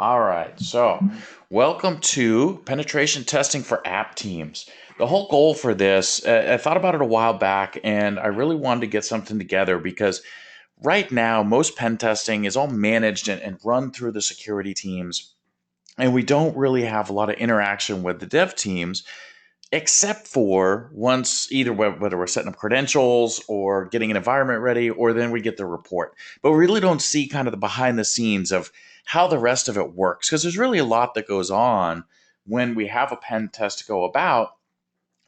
All right, so welcome to penetration testing for app teams. The whole goal for this, I thought about it a while back, and I really wanted to get something together because right now, most pen testing is all managed and run through the security teams, and we don't really have a lot of interaction with the dev teams except for once either whether we're setting up credentials or getting an environment ready, or then we get the report. But we really don't see kind of the behind the scenes of how the rest of it works, because there's really a lot that goes on when we have a pen test to go about.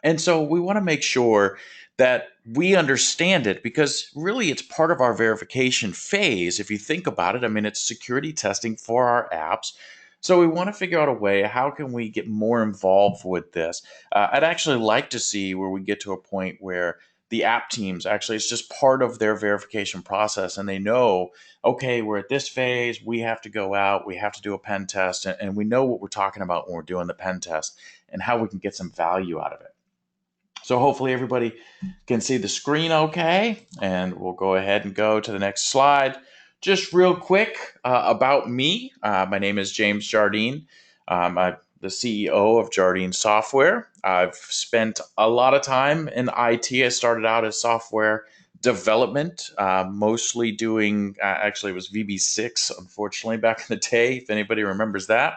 And so we want to make sure that we understand it, because really it's part of our verification phase. If you think about it, I mean, it's security testing for our apps. So we want to figure out a way, how can we get more involved with this? I'd actually like to see where we get to a point where the app teams actually, it's just part of their verification process, and they know, okay, we're at this phase, we have to go out, we have to do a pen test, and we know what we're talking about when we're doing the pen test and how we can get some value out of it. So hopefully everybody can see the screen okay, and we'll go ahead and go to the next slide. Just real quick about me. My name is James Jardine. I'm the CEO of Jardine Software. I've spent a lot of time in IT. I started out as software development, mostly doing, actually it was VB6, unfortunately, back in the day, if anybody remembers that.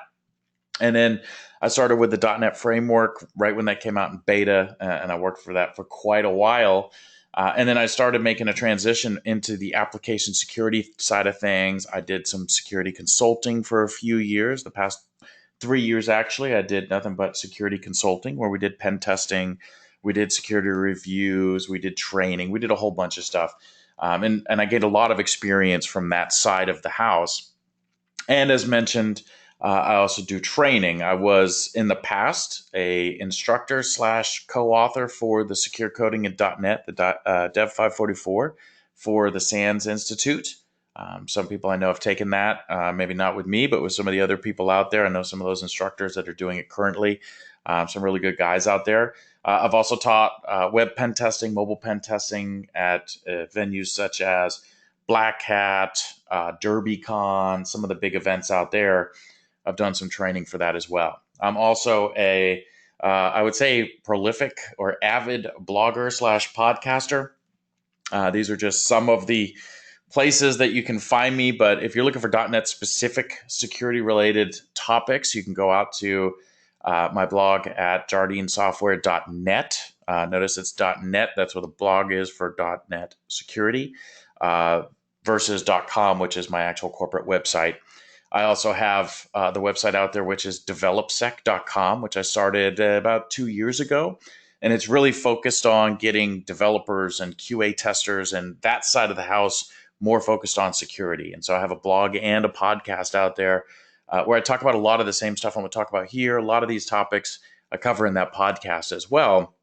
And then I started with the .NET framework right when that came out in beta, and I worked for that for quite a while. And then I started making a transition into the application security side of things. I did some security consulting for a few years. The past 3 years, actually, I did nothing but security consulting, where we did pen testing, we did security reviews, we did training, we did a whole bunch of stuff. And I gained a lot of experience from that side of the house. And as mentioned, I also do training. I was in the past a instructor slash co-author for the secure coding in .NET, the Dev 544 for the SANS Institute. Some people I know have taken that, maybe not with me, but with some of the other people out there. I know some of those instructors that are doing it currently. Some really good guys out there. I've also taught web pen testing, mobile pen testing at venues such as Black Hat, DerbyCon, some of the big events out there. I've done some training for that as well. I'm also I would say, prolific or avid blogger slash podcaster. These are just some of the places that you can find me. But if you're looking for .NET specific security related topics, you can go out to my blog at jardinesoftware.net. Notice it's .net. That's what the blog is for .NET security, versus .com, which is my actual corporate website. I also have the website out there, which is developsec.com, which I started about 2 years ago. And it's really focused on getting developers and QA testers and that side of the house more focused on security. And so I have a blog and a podcast out there where I talk about a lot of the same stuff I'm going to talk about here. A lot of these topics I cover in that podcast as well.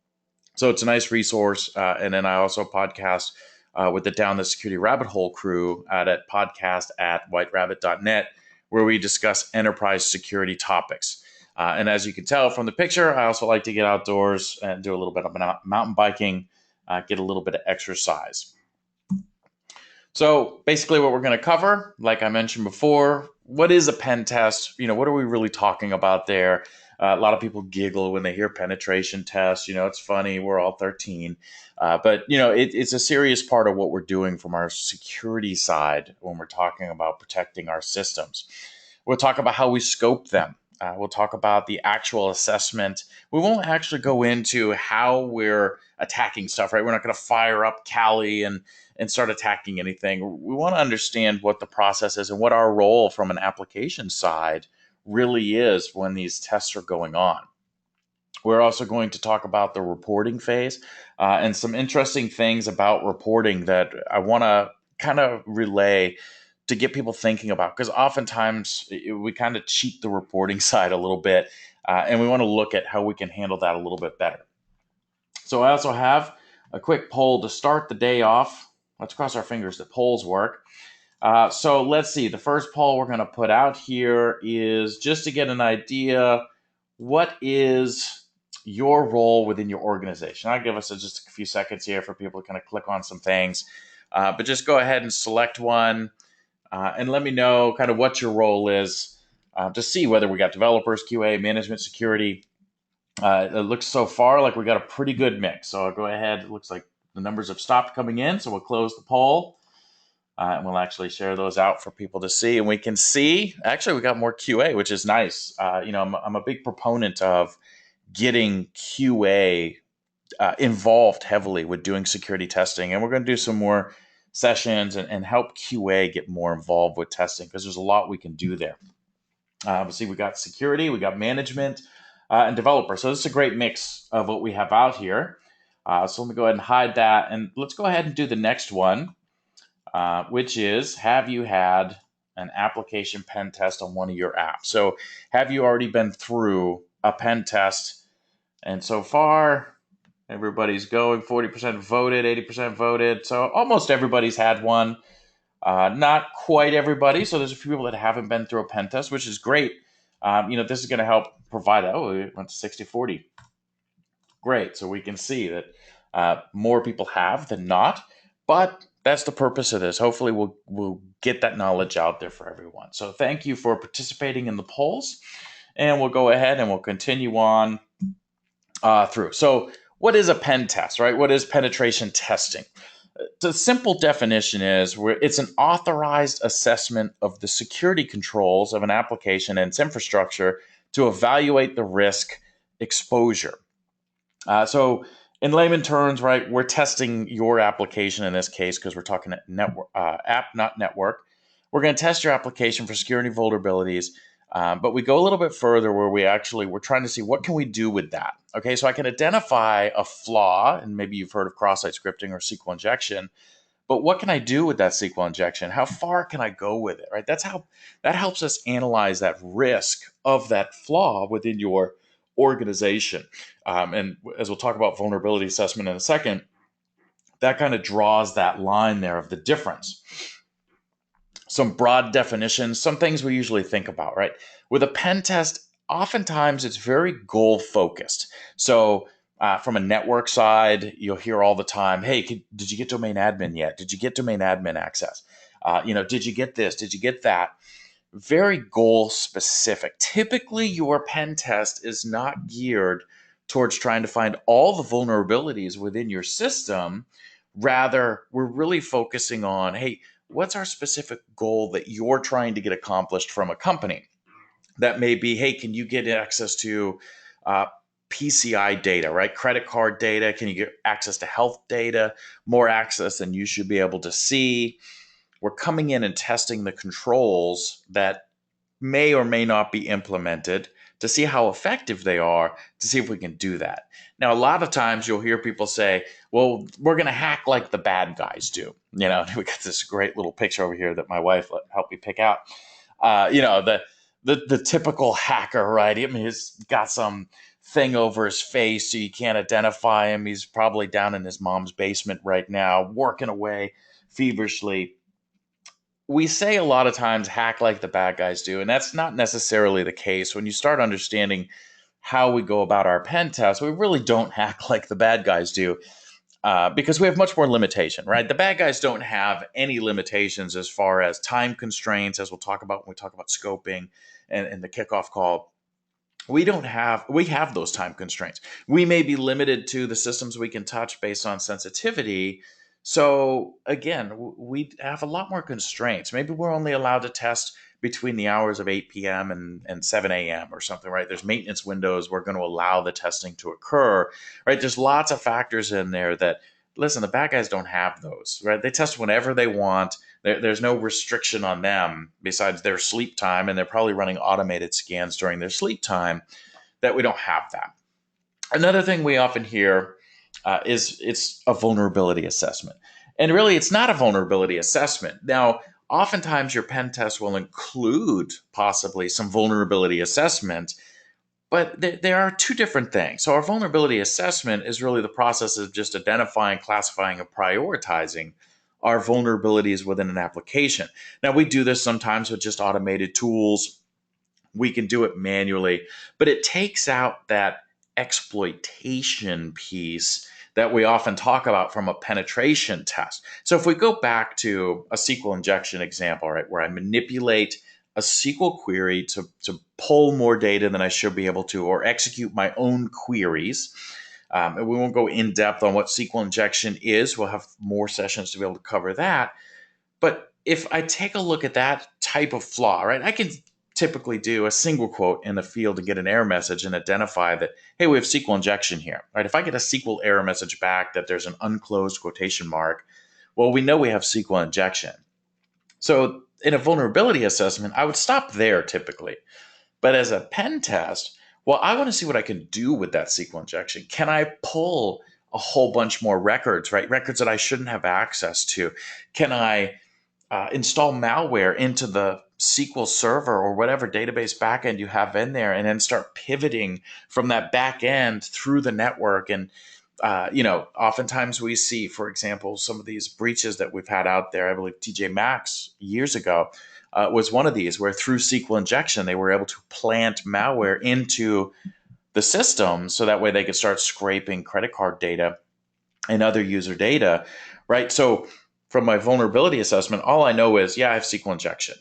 So it's a nice resource. And then I also podcast with the Down the Security Rabbit Hole crew at podcast at whiterabbit.net, where we discuss enterprise security topics. And as you can tell from the picture, I also like to get outdoors and do a little bit of mountain biking, get a little bit of exercise. So basically what we're going to cover, like I mentioned before, what is a pen test? What are we really talking about there? A lot of people giggle when they hear penetration tests. It's funny. We're all 13. But it's a serious part of what we're doing from our security side when we're talking about protecting our systems. We'll talk about how we scope them. We'll talk about the actual assessment. We won't actually go into how we're attacking stuff, right? We're not going to fire up Kali and start attacking anything. We want to understand what the process is and what our role from an application side really is when these tests are going on. We're also going to talk about the reporting phase and some interesting things about reporting that I want to kind of relay to get people thinking about, because oftentimes we kind of cheat the reporting side a little bit, and we want to look at how we can handle that a little bit better. So I also have a quick poll to start the day off. Let's cross our fingers that polls work. So let's see. The first poll we're going to put out here is just to get an idea, what is your role within your organization? I'll give us just a few seconds here for people to kind of click on some things. But just go ahead and select one and let me know kind of what your role is. to see whether we got developers, QA, management, security. It looks so far like we got a pretty good mix. So I'll go ahead. It looks like the numbers have stopped coming in. So we'll close the poll. And we'll actually share those out for people to see. And we can see, actually, we got more QA, which is nice. I'm a big proponent of getting QA involved heavily with doing security testing. And we're going to do some more sessions and help QA get more involved with testing because there's a lot we can do there. See, we got security, we got management, and developer. So this is a great mix of what we have out here. So let me go ahead and hide that. And let's go ahead and do the next one, which is, have you had an application pen test on one of your apps? So have you already been through a pen test? And so far, everybody's going. 40% voted, 80% voted. So almost everybody's had one. Not quite everybody. So there's a few people that haven't been through a pen test, which is great. This is going to help provide that. Oh, it went to 60-40. Great. So we can see that more people have than not. But that's the purpose of this. Hopefully we'll get that knowledge out there for everyone. So thank you for participating in the polls. And we'll go ahead and we'll continue on through. So what is a pen test, right? What is penetration testing? The simple definition is it's an authorized assessment of the security controls of an application and its infrastructure to evaluate the risk exposure. So in layman terms, right, we're testing your application in this case because we're talking network, app, not network. We're going to test your application for security vulnerabilities, but we go a little bit further where we're trying to see what can we do with that. Okay, so I can identify a flaw, and maybe you've heard of cross-site scripting or SQL injection, but what can I do with that SQL injection? How far can I go with it, right? That helps us analyze that risk of that flaw within your organization. And as we'll talk about vulnerability assessment in a second, that kind of draws that line there of the difference. Some broad definitions, some things we usually think about, right? With a pen test, oftentimes it's very goal focused. So from a network side, you'll hear all the time, hey, did you get domain admin yet? Did you get domain admin access? Did you get this? Did you get that? Very goal specific. Typically, your pen test is not geared towards trying to find all the vulnerabilities within your system. Rather, we're really focusing on, hey, what's our specific goal that you're trying to get accomplished from a company? That may be, hey, can you get access to PCI data, right? Credit card data. Can you get access to health data? More access than you should be able to see. We're coming in and testing the controls that may or may not be implemented to see how effective they are, to see if we can do that. Now, a lot of times you'll hear people say, well, we're going to hack like the bad guys do. We got this great little picture over here that my wife helped me pick out. The typical hacker, right? I mean, he's got some thing over his face so you can't identify him. He's probably down in his mom's basement right now, working away feverishly. We say a lot of times hack like the bad guys do, and that's not necessarily the case. When you start understanding how we go about our pen tests, we really don't hack like the bad guys do because we have much more limitation, right? The bad guys don't have any limitations as far as time constraints, as we'll talk about when we talk about scoping and the kickoff call. We have those time constraints. We may be limited to the systems we can touch based on sensitivity. So again, we have a lot more constraints. Maybe we're only allowed to test between the hours of 8 p.m. and 7 a.m. or something, right? There's maintenance windows we're going to allow the testing to occur, right? There's lots of factors in there that, listen, the bad guys don't have those, right? They test whenever they want. There's no restriction on them besides their sleep time, and they're probably running automated scans during their sleep time that we don't have that. Another thing we often hear is it's a vulnerability assessment. And really, it's not a vulnerability assessment. Now, oftentimes your pen test will include possibly some vulnerability assessment, but there are two different things. So our vulnerability assessment is really the process of just identifying, classifying, and prioritizing our vulnerabilities within an application. Now, we do this sometimes with just automated tools. We can do it manually, but it takes out that exploitation piece that we often talk about from a penetration test. So if we go back to a SQL injection example, right, where I manipulate a SQL query to pull more data than I should be able to, or execute my own queries. And we won't go in depth on what SQL injection is. We'll have more sessions to be able to cover that. But if I take a look at that type of flaw, right, I can typically do a single quote in the field and get an error message and identify that, hey, we have SQL injection here, right? If I get a SQL error message back that there's an unclosed quotation mark, well, we know we have SQL injection. So in a vulnerability assessment, I would stop there typically. But as a pen test, well, I want to see what I can do with that SQL injection. Can I pull a whole bunch more records, right? Records that I shouldn't have access to? Can I install malware into the SQL server or whatever database backend you have in there, and then start pivoting from that backend through the network? And oftentimes we see, for example, some of these breaches that we've had out there. I believe TJ Maxx years ago was one of these, where through SQL injection they were able to plant malware into the system, so that way they could start scraping credit card data and other user data, right? So from my vulnerability assessment, all I know is, yeah, I have SQL injection.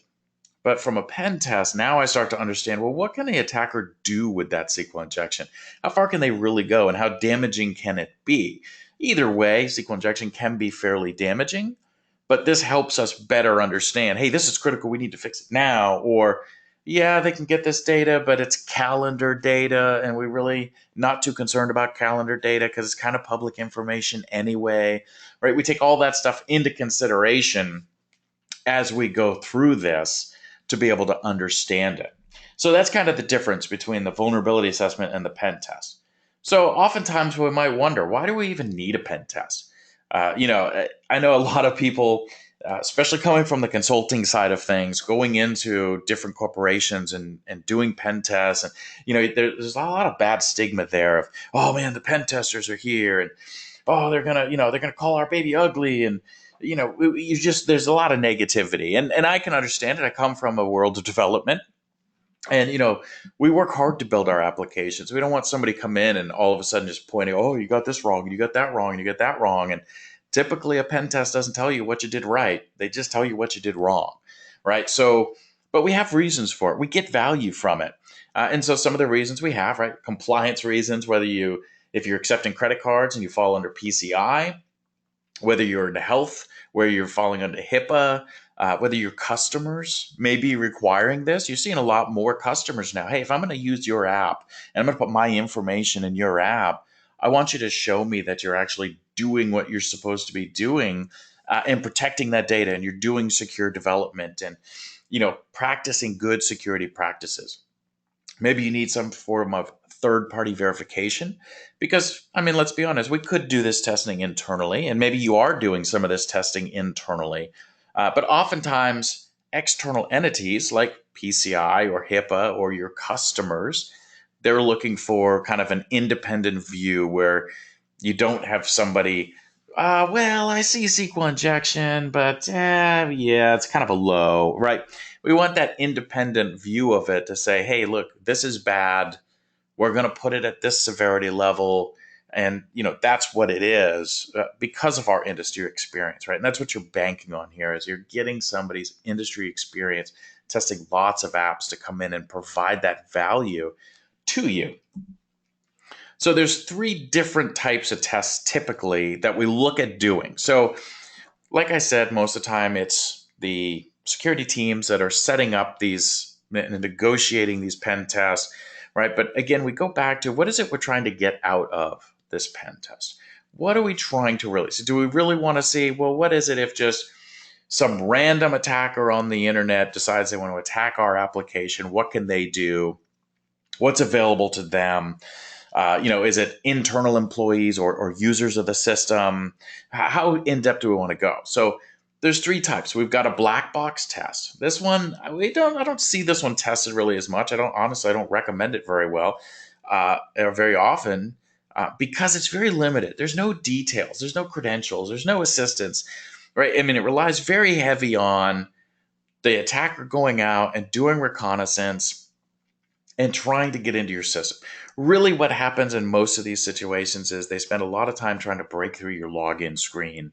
But from a pen test, now I start to understand, well, what can the attacker do with that SQL injection? How far can they really go, and how damaging can it be? Either way, SQL injection can be fairly damaging, but this helps us better understand, hey, this is critical, we need to fix it now. Or, yeah, they can get this data, but it's calendar data, and we really not too concerned about calendar data because it's kind of public information anyway, right? We take all that stuff into consideration as we go through this to be able to understand it. So that's kind of the difference between the vulnerability assessment and the pen test. So oftentimes we might wonder, why do we even need a pen test? I know a lot of people, especially coming from the consulting side of things, going into different corporations and doing pen tests. And, there's a lot of bad stigma there of, oh man, the pen testers are here. And, oh, they're gonna call our baby ugly. And, there's a lot of negativity, and I can understand it. I come from a world of development, and we work hard to build our applications. We don't want somebody to come in and all of a sudden just pointing, oh, you got this wrong, and you got that wrong, and you got that wrong. And typically a pen test doesn't tell you what you did right. They just tell you what you did wrong, right? So, but we have reasons for it. We get value from it. And so some of the reasons we have, right? Compliance reasons, if you're accepting credit cards and you fall under PCI, whether you're in health, where you're falling under HIPAA, whether your customers may be requiring this. You're seeing a lot more customers now. Hey, if I'm going to use your app and I'm going to put my information in your app, I want you to show me that you're actually doing what you're supposed to be doing, and protecting that data, and you're doing secure development, and practicing good security practices. Maybe you need some form of third-party verification because, let's be honest, we could do this testing internally, and maybe you are doing some of this testing internally. But oftentimes, external entities like PCI or HIPAA or your customers, they're looking for kind of an independent view where you don't have somebody, well, I see SQL injection, but yeah, it's kind of a low, right? We want that independent view of it to say, hey, look, this is bad. We're going to put it at this severity level. And, that's what it is, because of our industry experience, right? And that's what you're banking on here, is you're getting somebody's industry experience, testing lots of apps to come in and provide that value to you. So there's 3 different types of tests typically that we look at doing. So like I said, most of the time it's the security teams that are setting up these and negotiating these pen tests, right? But again, we go back to, what is it we're trying to get out of this pen test? What are we trying to really see? Do we really want to see, well, what is it if just some random attacker on the internet decides they want to attack our application? What can they do? What's available to them? Is it internal employees or users of the system? How in depth do we want to go? So there's 3 types. We've got a black box test. This one, I don't see this one tested really as much. I don't recommend it very well, or very often, because it's very limited. There's no details. There's no credentials. There's no assistance, right? It relies very heavy on the attacker going out and doing reconnaissance and trying to get into your system. Really what happens in most of these situations is they spend a lot of time trying to break through your login screen.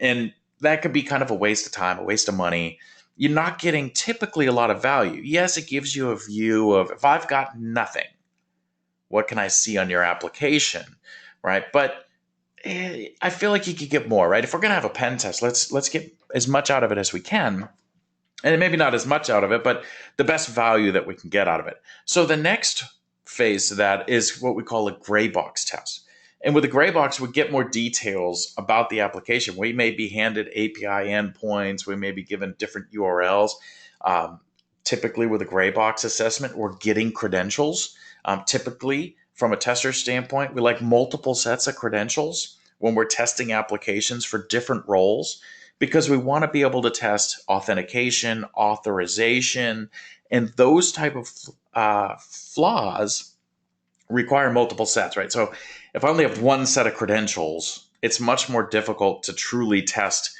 And that could be kind of a waste of time, a waste of money. you're not getting typically a lot of value. Yes, it gives you a view of, if I've got nothing, what can I see on your application, right? But I feel like you could get more, right? If we're going to have a pen test, let's get as much out of it as we can, and maybe not as much out of it, but the best value that we can get out of it. So the next phase of that is what we call a gray box test. And with a gray box, we get more details about the application. We may be handed API endpoints. We may be given different URLs. Um, Typically, with a gray box assessment, we're getting credentials. Typically, from a tester standpoint, we like multiple sets of credentials when we're testing applications for different roles, because we want to be able to test authentication, authorization, and those type of flaws require multiple sets, right? So if I only have one set of credentials, it's much more difficult to truly test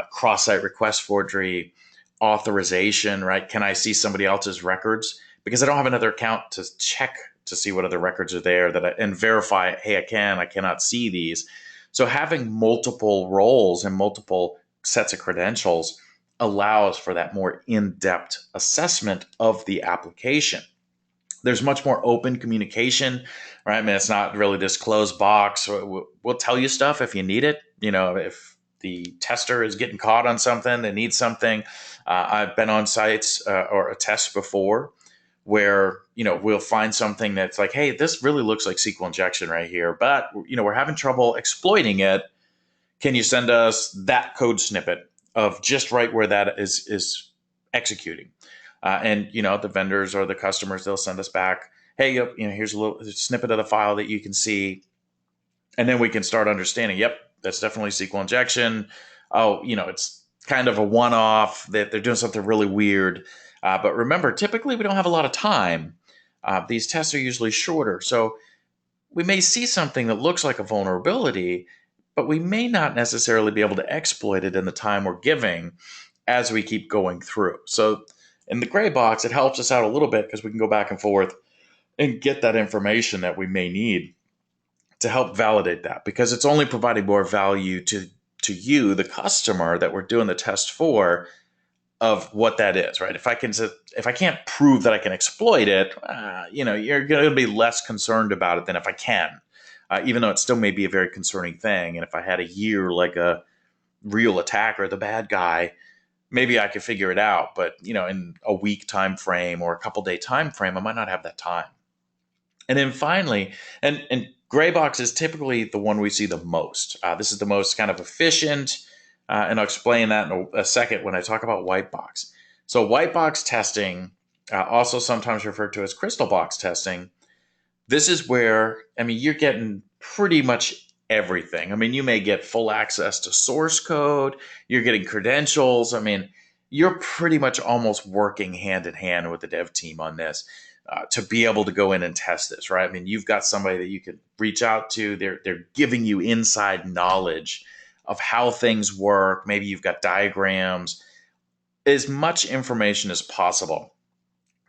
cross-site request forgery, authorization, right? Can I see somebody else's records? Because I don't have another account to check to see what other records are there and verify, hey, I cannot see these. So having multiple roles and multiple sets of credentials allows for that more in-depth assessment of the application. There's much more open communication, right? I mean, it's not really this closed box. We'll tell you stuff if you need it. If the tester is getting caught on something, they need something. I've been on sites or a test before where, we'll find something that's like, hey, this really looks like SQL injection right here, but, we're having trouble exploiting it. Can you send us that code snippet of just right where that is executing? And the vendors or the customers, they'll send us back, hey, here's a little snippet of the file that you can see, and then we can start understanding. Yep, that's definitely SQL injection. Oh, it's kind of a one-off that they're doing something really weird. But remember, typically we don't have a lot of time. These tests are usually shorter, so we may see something that looks like a vulnerability, but we may not necessarily be able to exploit it in the time we're giving as we keep going through. So in the gray box, it helps us out a little bit because we can go back and forth and get that information that we may need to help validate that, because it's only providing more value to you, the customer that we're doing the test for, of what that is, right? If I can't prove that I can exploit it, you're going to be less concerned about it than if I can, even though it still may be a very concerning thing. And if I had a year like a real attacker, the bad guy, maybe I could figure it out. But in a week time frame or a couple day time frame, I might not have that time. And then finally, and gray box is typically the one we see the most. This is the most kind of efficient, and I'll explain that in a second when I talk about white box. So white box testing, also sometimes referred to as crystal box testing, this is where, you're getting pretty much everything. You may get full access to source code, you're getting credentials. You're pretty much almost working hand in hand with the dev team on this. To be able to go in and test this, right? You've got somebody that you could reach out to. They're giving you inside knowledge of how things work. Maybe you've got diagrams, as much information as possible.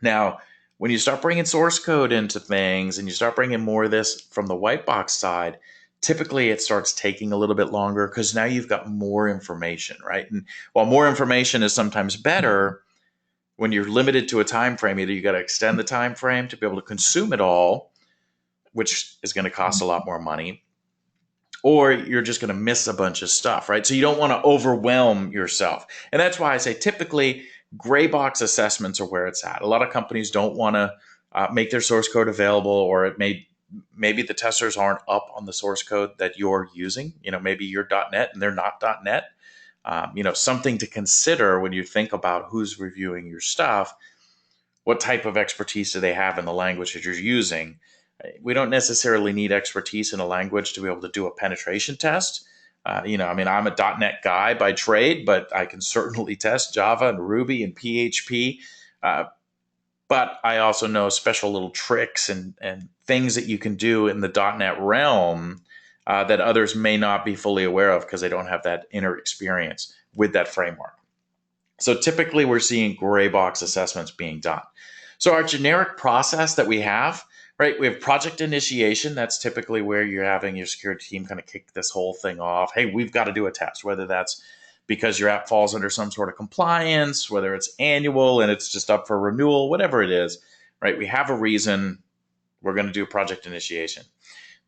Now, when you start bringing source code into things and you start bringing more of this from the white box side, typically it starts taking a little bit longer because now you've got more information, right? And while more information is sometimes better, when you're limited to a time frame, either you got to extend the time frame to be able to consume it all, which is going to cost a lot more money, or you're just going to miss a bunch of stuff, right? So you don't want to overwhelm yourself. And that's why I say typically gray box assessments are where it's at. A lot of companies don't want to make their source code available, or maybe the testers aren't up on the source code that you're using. Maybe you're .NET and they're not .NET. Something to consider when you think about who's reviewing your stuff. What type of expertise do they have in the language that you're using? We don't necessarily need expertise in a language to be able to do a penetration test. I'm a .NET guy by trade, but I can certainly test Java and Ruby and PHP. But I also know special little tricks and things that you can do in the .NET realm that others may not be fully aware of because they don't have that inner experience with that framework. So typically we're seeing gray box assessments being done. So our generic process that we have, right? We have project initiation. That's typically where you're having your security team kind of kick this whole thing off. Hey, we've got to do a test, whether that's because your app falls under some sort of compliance, whether it's annual and it's just up for renewal, whatever it is, right? We have a reason we're going to do project initiation.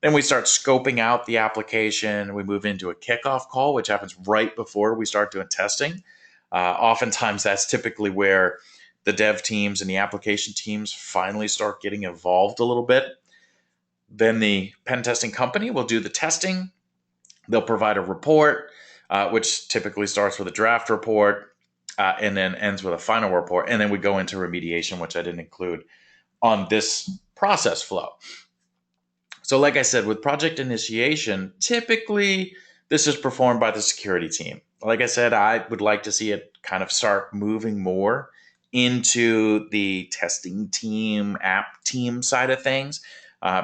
Then we start scoping out the application. We move into a kickoff call, which happens right before we start doing testing. Oftentimes, that's typically where the dev teams and the application teams finally start getting involved a little bit. Then the pen testing company will do the testing. They'll provide a report, which typically starts with a draft report and then ends with a final report. And then we go into remediation, which I didn't include on this process flow. So like I said, with project initiation, typically this is performed by the security team. Like I said, I would like to see it kind of start moving more into the testing team, app team side of things.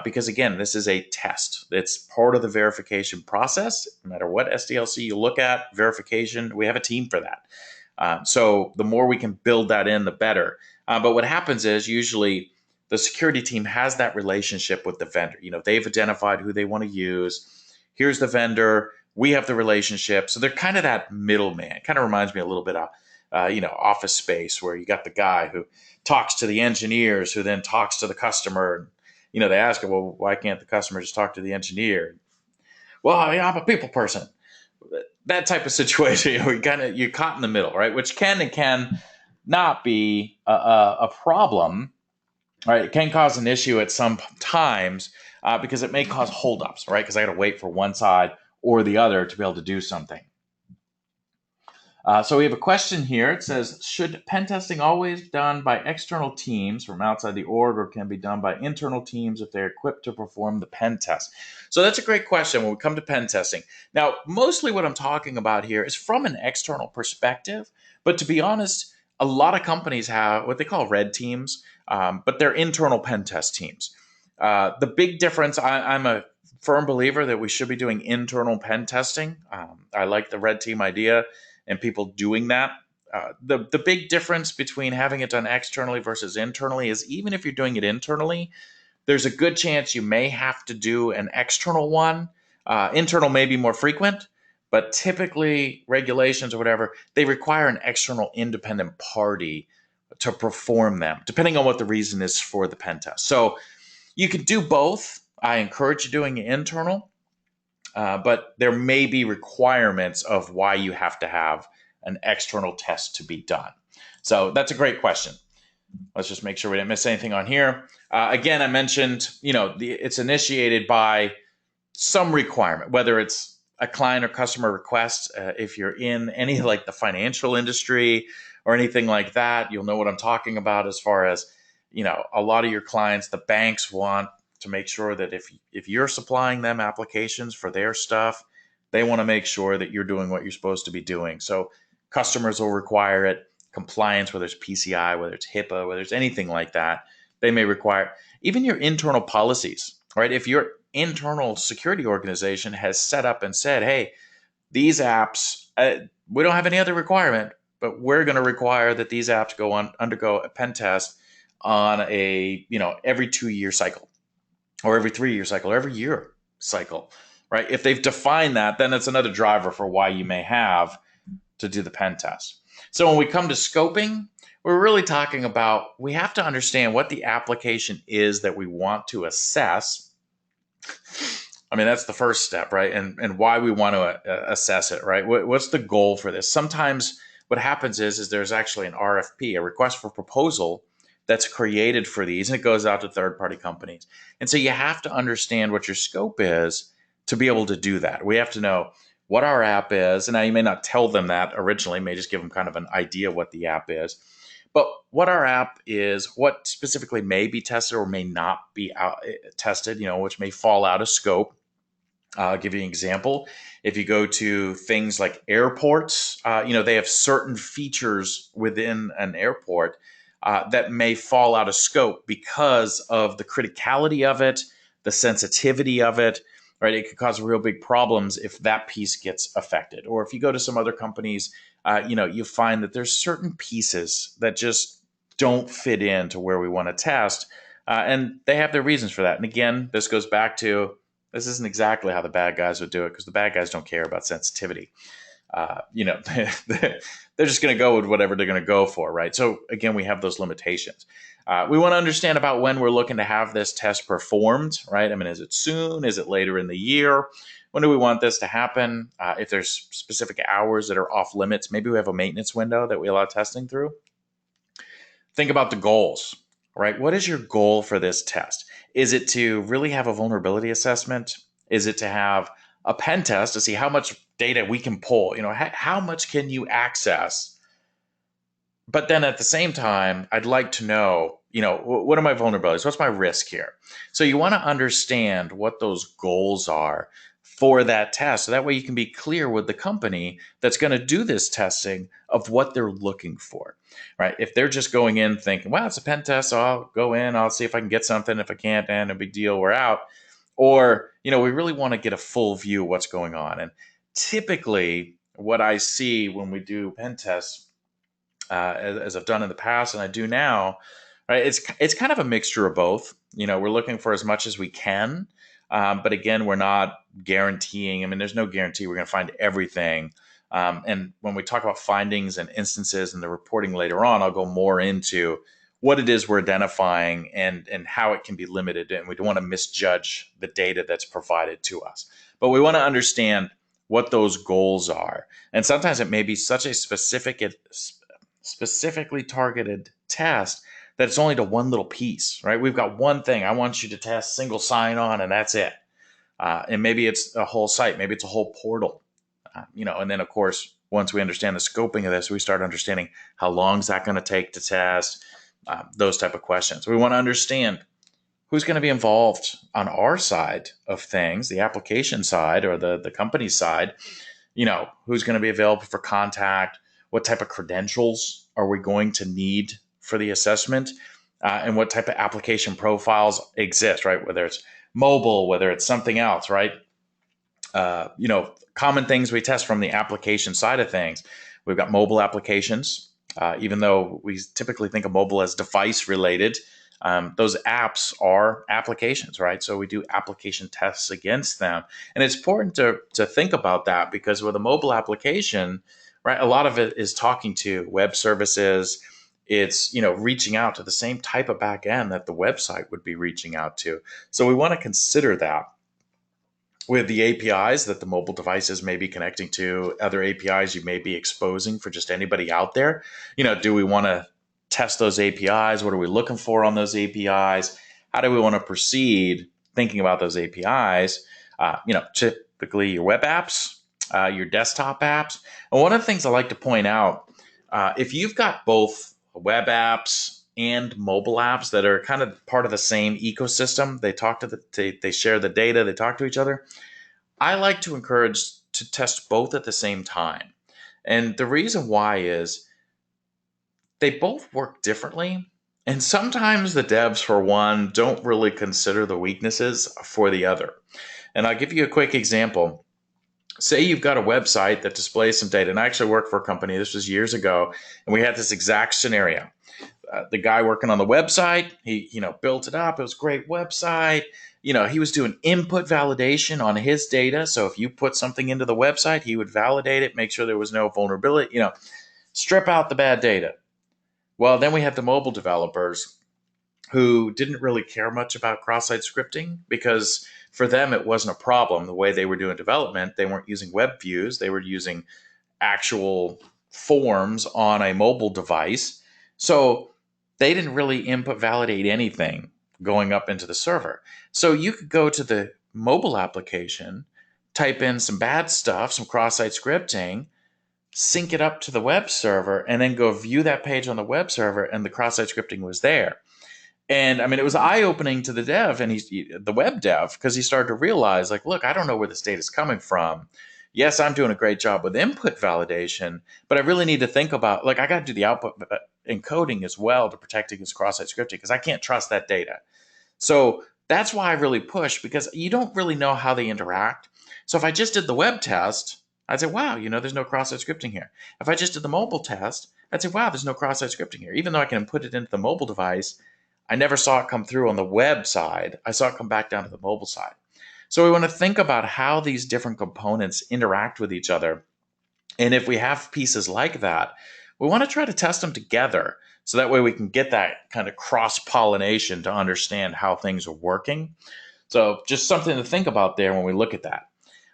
Because again, this is a test. It's part of the verification process. No matter what SDLC you look at, verification, we have a team for that. So the more we can build that in, the better. But what happens is usually the security team has that relationship with the vendor. They've identified who they want to use. Here's the vendor. We have the relationship. So they're kind of that middleman. Kind of reminds me a little bit of, Office Space, where you got the guy who talks to the engineers, who then talks to the customer. They ask him, well, why can't the customer just talk to the engineer? Well, I'm a people person. That type of situation, you're caught in the middle, right? Which can and can not be a problem. Right, it can cause an issue at some times because it may cause holdups, right? Because I got to wait for one side or the other to be able to do something. So we have a question here. It says, should pen testing always done by external teams from outside the org, or can be done by internal teams if they're equipped to perform the pen test? So that's a great question when we come to pen testing. Now, mostly what I'm talking about here is from an external perspective, but to be honest, a lot of companies have what they call red teams, but they're internal pen test teams. The big difference, I'm a firm believer that we should be doing internal pen testing. I like the red team idea and people doing that. The big difference between having it done externally versus internally is even if you're doing it internally, there's a good chance you may have to do an external one. Internal may be more frequent, but typically regulations or whatever, they require an external independent party to perform them, depending on what the reason is for the pen test. So you can do both. I encourage you doing internal. But there may be requirements of why you have to have an external test to be done. So that's a great question. Let's just make sure we didn't miss anything on here. Again, I mentioned, it's initiated by some requirement, whether it's a client or customer request. If you're in any like the financial industry or anything like that, you'll know what I'm talking about as far as, a lot of your clients, the banks want to make sure that if you're supplying them applications for their stuff, they want to make sure that you're doing what you're supposed to be doing. So customers will require it. Compliance, whether it's PCI, whether it's HIPAA, whether it's anything like that, they may require even your internal policies, right? If your internal security organization has set up and said, hey, these apps, we don't have any other requirement, but we're going to require that these apps undergo a pen test on a, every 2-year cycle, or every 3-year cycle, or every year cycle, right? If they've defined that, then it's another driver for why you may have to do the pen test. So when we come to scoping, we're really talking about, we have to understand what the application is that we want to assess. I mean, that's the first step, right? And why we want to assess it, right? What's the goal for this? Sometimes what happens is there's actually an RFP, a request for proposal, that's created for these, and it goes out to third-party companies. And so you have to understand what your scope is to be able to do that. We have to know what our app is, and now you may not tell them that originally, you may just give them kind of an idea what the app is, but what our app is, what specifically may be tested or may not be tested, which may fall out of scope. I'll give you an example. If you go to things like airports, they have certain features within an airport that may fall out of scope because of the criticality of it, the sensitivity of it, right? It could cause real big problems if that piece gets affected. Or if you go to some other companies, you find that there's certain pieces that just don't fit into where we want to test. And they have their reasons for that. And again, this goes back to, this isn't exactly how the bad guys would do it, because the bad guys don't care about sensitivity. they're just going to go with whatever they're going to go for, right? So again, we have those limitations. We want to understand about when we're looking to have this test performed, right? I mean, is it soon? Is it later in the year? When do we want this to happen? If there's specific hours that are off limits, maybe we have a maintenance window that we allow testing through. Think about the goals, right? What is your goal for this test? Is it to really have a vulnerability assessment? Is it to have a pen test to see how much data we can pull? How much can you access? But then at the same time, I'd like to know, what are my vulnerabilities? What's my risk here? So you want to understand what those goals are for that test. So that way you can be clear with the company that's going to do this testing of what they're looking for, right? If they're just going in thinking, well, it's a pen test, so I'll go in, I'll see if I can get something. If I can't, then no big deal, we're out. Or, we really want to get a full view of what's going on. And typically what I see when we do pen tests, as I've done in the past and I do now, right? It's kind of a mixture of both. We're looking for as much as we can, but again, we're not guaranteeing. I mean, there's no guarantee we're going to find everything. And when we talk about findings and instances and the reporting later on, I'll go more into what it is we're identifying and how it can be limited. And we don't want to misjudge the data that's provided to us, but we want to understand what those goals are. And sometimes it may be such a specifically targeted test that it's only to one little piece, right? We've got one thing. I want you to test single sign-on, and that's it. And maybe it's a whole site. Maybe it's a whole portal. And then, of course, once we understand the scoping of this, we start understanding how long is that going to take to test, those type of questions. We want to understand who's going to be involved on our side of things, the application side or the company side, who's going to be available for contact, what type of credentials are we going to need for the assessment, and what type of application profiles exist, right? Whether it's mobile, whether it's something else, right? Common things we test from the application side of things. We've got mobile applications, even though we typically think of mobile as device related. Those apps are applications, right? So we do application tests against them. And it's important to think about that because with a mobile application, right, a lot of it is talking to web services. It's, reaching out to the same type of back end that the website would be reaching out to. So we want to consider that with the APIs that the mobile devices may be connecting to, other APIs you may be exposing for just anybody out there. Do we want to test those APIs? What are we looking for on those APIs? How do we want to proceed thinking about those APIs? Typically your web apps, your desktop apps. And one of the things I like to point out, if you've got both web apps and mobile apps that are kind of part of the same ecosystem, they share the data, they talk to each other. I like to encourage to test both at the same time. And the reason why is they both work differently. And sometimes the devs for one don't really consider the weaknesses for the other. And I'll give you a quick example. Say you've got a website that displays some data. And I actually worked for a company, this was years ago, and we had this exact scenario. The guy working on the website, he built it up. It was a great website. He was doing input validation on his data. So if you put something into the website, he would validate it, make sure there was no vulnerability, strip out the bad data. Well, then we had the mobile developers who didn't really care much about cross-site scripting because for them it wasn't a problem. The way they were doing development, they weren't using web views. They were using actual forms on a mobile device. So they didn't really input validate anything going up into the server. So you could go to the mobile application, type in some bad stuff, some cross-site scripting, sync it up to the web server, and then go view that page on the web server, and the cross-site scripting was there. And I mean, it was eye-opening to the dev and the web dev, because he started to realize, like, look, I don't know where this data is coming from. Yes, I'm doing a great job with input validation, but I really need to think about, like, I got to do the output encoding as well to protect against cross-site scripting because I can't trust that data. So that's why I really push, because you don't really know how they interact. So if I just did the web test, I'd say, wow, there's no cross-site scripting here. If I just did the mobile test, I'd say, wow, there's no cross-site scripting here. Even though I can put it into the mobile device, I never saw it come through on the web side. I saw it come back down to the mobile side. So we want to think about how these different components interact with each other And if we have pieces like that, we want to try to test them together. So that way we can get that kind of cross pollination to understand how things are working. So just something to think about there when we look at that.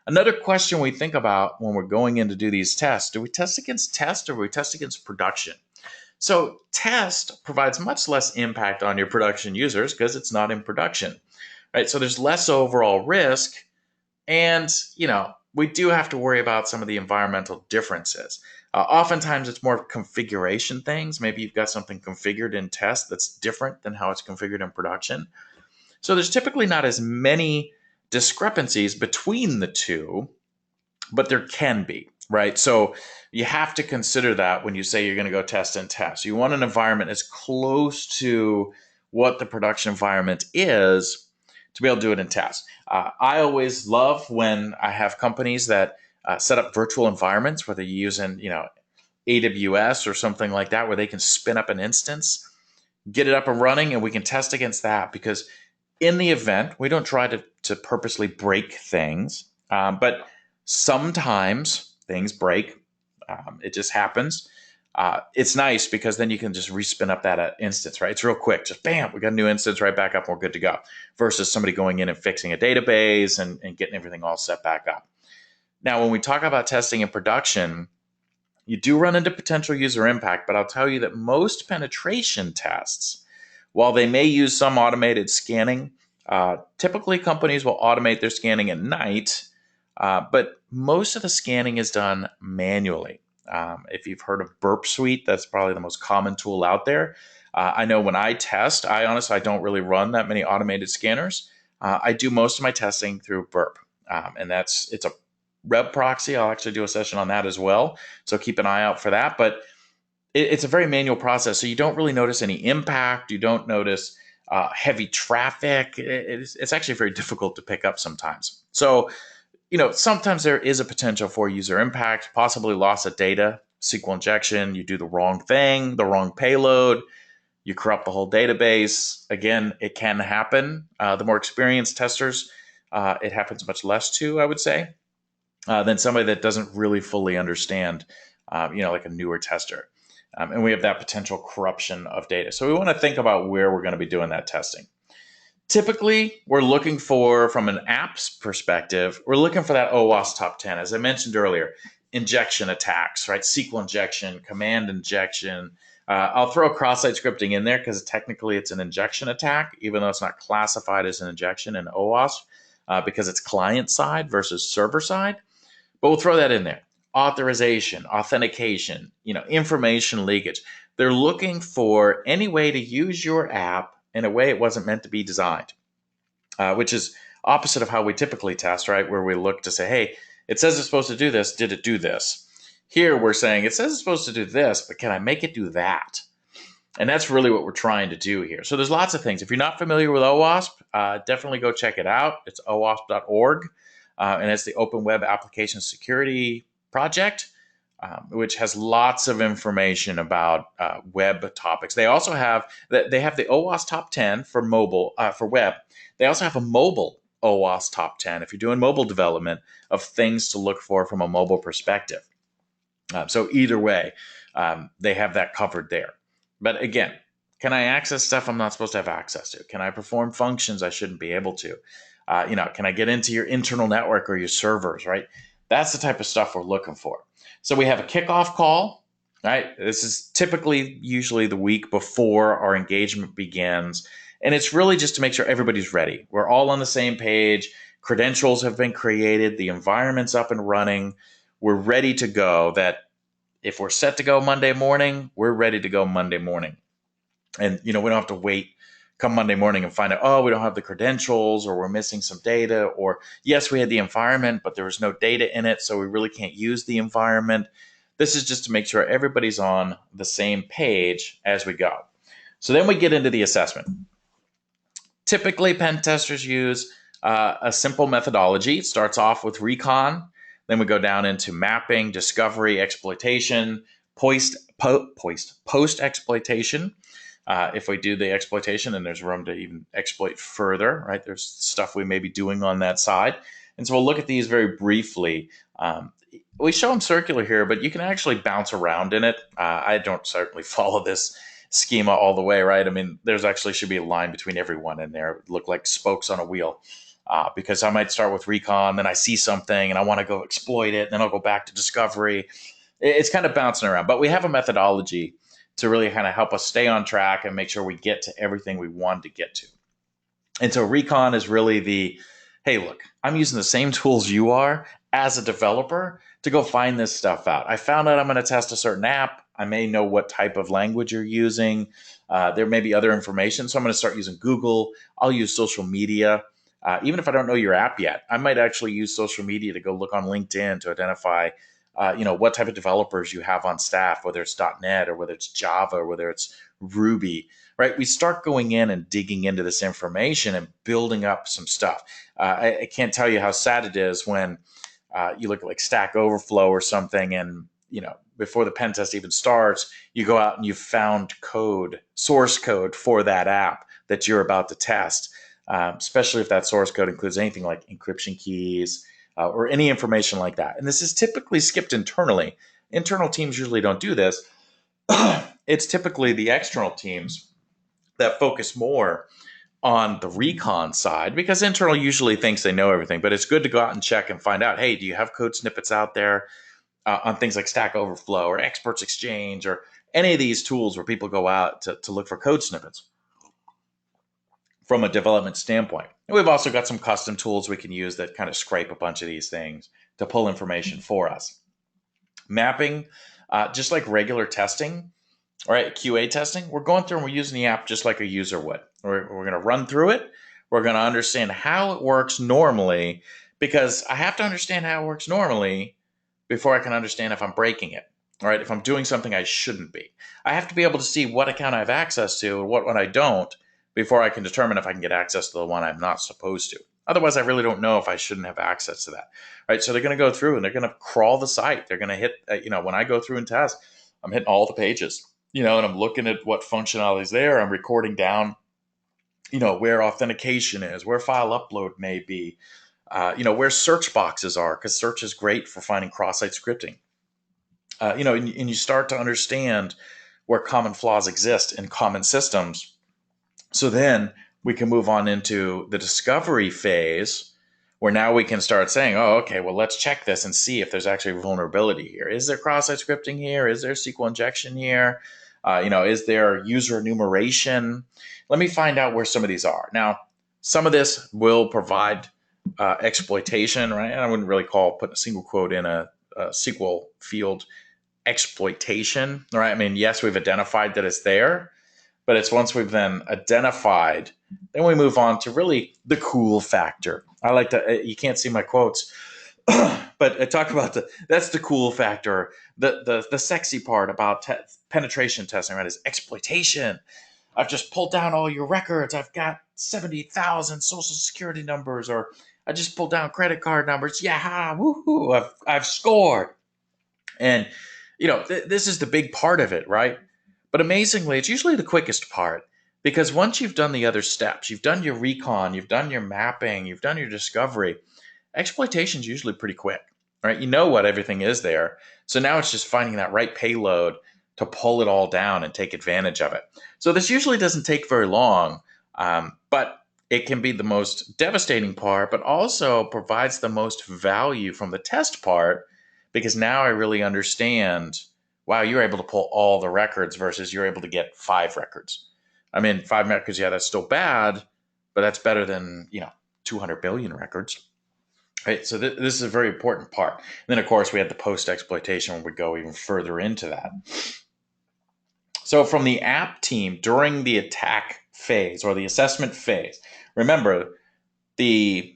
Another question we think about when we're going in to do these tests, do we test against test or do we test against production? So test provides much less impact on your production users because it's not in production, right? So there's less overall risk. And, we do have to worry about some of the environmental differences. Oftentimes it's more configuration things. Maybe you've got something configured in test that's different than how it's configured in production. So there's typically not as many discrepancies between the two, but there can be, right? So you have to consider that when you say you're going to go test and test. You want an environment as close to what the production environment is to be able to do it in test. I always love when I have companies that set up virtual environments where they're using, AWS or something like that, where they can spin up an instance, get it up and running, and we can test against that. Because in the event, we don't try to purposely break things, but sometimes things break. It just happens. It's nice because then you can just respin up that instance, right? It's real quick. Just bam, we got a new instance right back up and we're good to go. Versus somebody going in and fixing a database and getting everything all set back up. Now, when we talk about testing in production, you do run into potential user impact, but I'll tell you that most penetration tests, while they may use some automated scanning, typically companies will automate their scanning at night, but most of the scanning is done manually. If you've heard of Burp Suite, that's probably the most common tool out there. I know when I test, I don't really run that many automated scanners. I do most of my testing through Burp, and it's a web proxy. I'll actually do a session on that as well, so keep an eye out for that. But it's a very manual process, so you don't really notice any impact. You don't notice heavy traffic. It's actually very difficult to pick up sometimes. So sometimes there is a potential for user impact, possibly loss of data, SQL injection. You do the wrong thing, the wrong payload, you corrupt the whole database. Again, it can happen. The more experienced testers, it happens much less to, I would say, than somebody that doesn't really fully understand, like a newer tester. And we have that potential corruption of data. So we want to think about where we're going to be doing that testing. Typically, we're looking for, from an apps perspective, we're looking for that OWASP top 10. As I mentioned earlier, injection attacks, right? SQL injection, command injection. I'll throw cross-site scripting in there because technically it's an injection attack, even though it's not classified as an injection in OWASP because it's client side versus server side. But we'll throw that in there. Authorization, authentication, information leakage. They're looking for any way to use your app in a way it wasn't meant to be designed, which is opposite of how we typically test, right? Where we look to say, hey, it says it's supposed to do this. Did it do this? Here we're saying it says it's supposed to do this, but can I make it do that? And that's really what we're trying to do here. So there's lots of things. If you're not familiar with OWASP, definitely go check it out. It's OWASP.org, and it's the Open Web Application Security Project, which has lots of information about web topics. They also have the OWASP Top 10 for mobile, for web. They also have a mobile OWASP Top 10 if you're doing mobile development of things to look for from a mobile perspective. So either way, they have that covered there. But again, can I access stuff I'm not supposed to have access to? Can I perform functions I shouldn't be able to? Can I get into your internal network or your servers, right? That's the type of stuff we're looking for. So we have a kickoff call, right? This is typically usually the week before our engagement begins. And it's really just to make sure everybody's ready. We're all on the same page. Credentials have been created. The environment's up and running. We're ready to go. That if we're set to go Monday morning, we're ready to go Monday morning. And, we don't have to wait come Monday morning and find out, oh, we don't have the credentials or we're missing some data, or yes, we had the environment, but there was no data in it, so we really can't use the environment. This is just to make sure everybody's on the same page as we go. So then we get into the assessment. Typically, pen testers use a simple methodology. It starts off with recon. Then we go down into mapping, discovery, exploitation, post-exploitation. If we do the exploitation, then there's room to even exploit further, right? There's stuff we may be doing on that side. And so we'll look at these very briefly. We show them circular here, but you can actually bounce around in it. I don't certainly follow this schema all the way, right? I mean, there's actually should be a line between every one in there. It would look like spokes on a wheel. Because I might start with recon, then I see something and I want to go exploit it, and then I'll go back to discovery. It's kind of bouncing around, but we have a methodology to really kind of help us stay on track and make sure we get to everything we want to get to. And so recon is really the, hey, look, I'm using the same tools you are as a developer to go find this stuff out. I found out I'm going to test a certain app. I may know what type of language you're using. There may be other information. So I'm going to start using Google. I'll use social media. Even if I don't know your app yet, I might actually use social media to go look on LinkedIn to identify, what type of developers you have on staff, whether it's .NET or whether it's Java or whether it's Ruby, right? We start going in and digging into this information and building up some stuff. I can't tell you how sad it is when you look at like Stack Overflow or something, and before the pen test even starts, you go out and you found code, source code for that app that you're about to test. Especially if that source code includes anything like encryption keys or any information like that. And this is typically skipped internally. Internal teams usually don't do this. It's typically the external teams that focus more on the recon side, because internal usually thinks they know everything. But it's good to go out and check and find out, hey, do you have code snippets out there on things like Stack Overflow or Experts Exchange or any of these tools where people go out to look for code snippets from a development standpoint. And we've also got some custom tools we can use that kind of scrape a bunch of these things to pull information for us. Mapping, just like regular testing, right? QA testing, we're going through and we're using the app just like a user would. We're going to run through it. We're going to understand how it works normally, because I have to understand how it works normally before I can understand if I'm breaking it. All right, if I'm doing something I shouldn't be. I have to be able to see what account I have access to and what one I don't, before I can determine if I can get access to the one I'm not supposed to. Otherwise, I really don't know if I shouldn't have access to that. Right? So they're going to go through and they're going to crawl the site. They're going to hit, when I go through and test, I'm hitting all the pages, and I'm looking at what functionality is there. I'm recording down, where authentication is, where file upload may be, where search boxes are, because search is great for finding cross-site scripting. And you start to understand where common flaws exist in common systems. So then we can move on into the discovery phase, where now we can start saying, oh, okay, well, let's check this and see if there's actually a vulnerability here. Is there cross-site scripting here? Is there SQL injection here? Is there user enumeration? Let me find out where some of these are. Now, some of this will provide exploitation, right? And I wouldn't really call putting a single quote in a SQL field exploitation, right? I mean, yes, we've identified that it's there, but it's once we've then identified, then we move on to really the cool factor. I like to, you can't see my quotes, but I talk about that's the cool factor. The sexy part about penetration testing, right, is exploitation. I've just pulled down all your records. I've got 70,000 social security numbers, or I just pulled down credit card numbers. Yeah, woohoo, I've scored. And, this is the big part of it, right? But amazingly, it's usually the quickest part, because once you've done the other steps, you've done your recon, you've done your mapping, you've done your discovery, exploitation is usually pretty quick, right? You know what everything is there. So now it's just finding that right payload to pull it all down and take advantage of it. So this usually doesn't take very long, but it can be the most devastating part, but also provides the most value from the test part, because now I really understand, wow, you're able to pull all the records versus you're able to get 5 records. I mean, 5 records, yeah, that's still bad, but that's better than, 200 billion records. Right? So this is a very important part. And then, of course, we had the post-exploitation where we go even further into that. So from the app team, during the attack phase or the assessment phase, remember, the